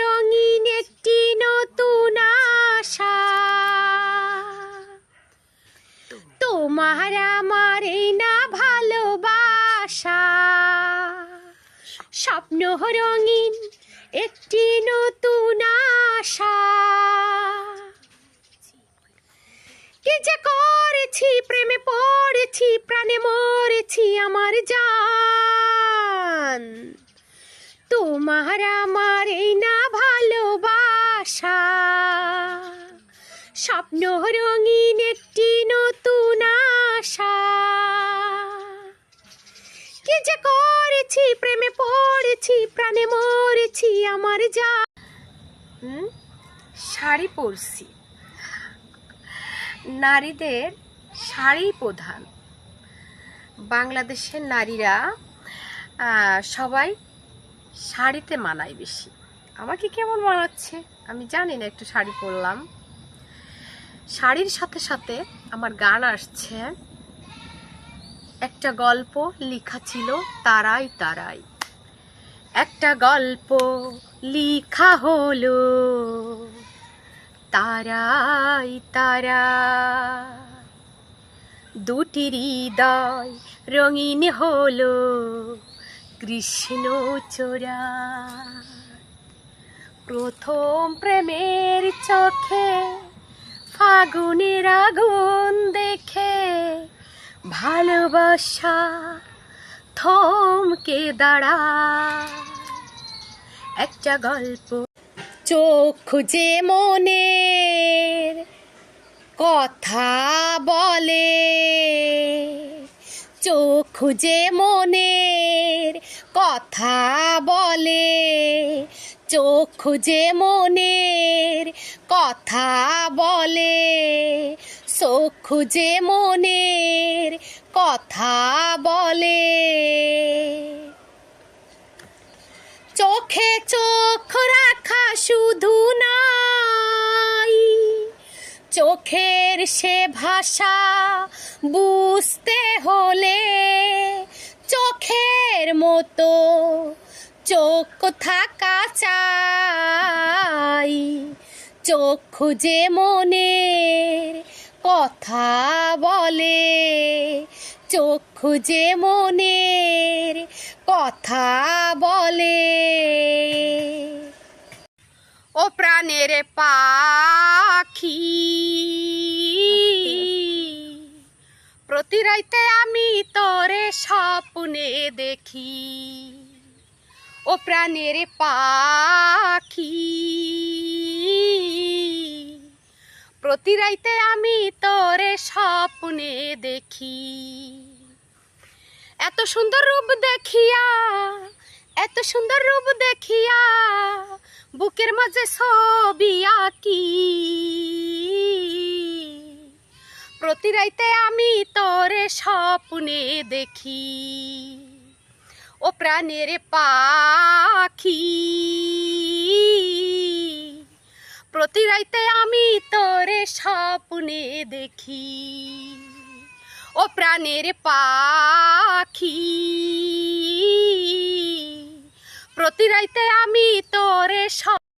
রঙিন একটি নতুন আশা, তোমার আমার এই না ভালোবাসা। স্বপ্ন রঙিন একটি নতুন আশা, কি যে করেছি, প্রেমে পড়েছি, প্রাণে মরেছি আমার জান। তোমার আমার এই না ভালোবাসা, স্বপ্ন রঙিন একটি নতুন আশা, কি যে করেছি, প্রেমে পড়েছি, প্রাণে মরেছি আমার জান। শাড়ি পরছি, নারীদের শাড়ি প্রধান। বাংলাদেশের নারীরা সবাই শাড়িতে মানায় বেশি। আমাকে কেমন মানাচ্ছে আমি জানি না, একটু শাড়ি পরলাম। শাড়ির সাথে সাথে আমার গান আসছে। একটা গল্প লেখা ছিল তারাই তারাই, একটা গল্প লেখা হলো তারাই তারা। দুটি হৃদয় রঙিন হলো কৃষ্ণচূড়া। প্রথম প্রেমের চোখে ফাগুনের আগুন দেখে ভালোবাসা থমকে দাঁড়ায়। একটা গল্প, চোখ যে মনের কথা বলে, চোখ যে মনের কথা বলে, চোখ যে মনের কথা বলে, চোখ যে মনের কথা বলে। চোখে চোখ রাখা শুধু নাই, চোখের সে ভাষা বুঝতে হলে চোখের মতো চোখ থাকা চাই। চোখ যে মনের কথা বলে, চোখ যে মনের কথা বলে। ও প্রাণের পাখি, প্রতি রাইতে আমি তোরে স্বপ্নে দেখি। ও প্রাণের পাখি, প্রতি রাইতে আমি তোরে স্বপ্নে দেখি। এত সুন্দর রূপ দেখিয়া, এত সুন্দর রূপ দেখিয়া বুকের মাঝে ছবি আঁকি। প্রতি রাইতে আমি তোরে স্বপ্নে দেখি। ও প্রাণের পাখি, প্রতি রাইতে আমি তোরে স্বপ্নে দেখি। ও প্রাণের পাখি, প্রতি রাইতে আমি তোরে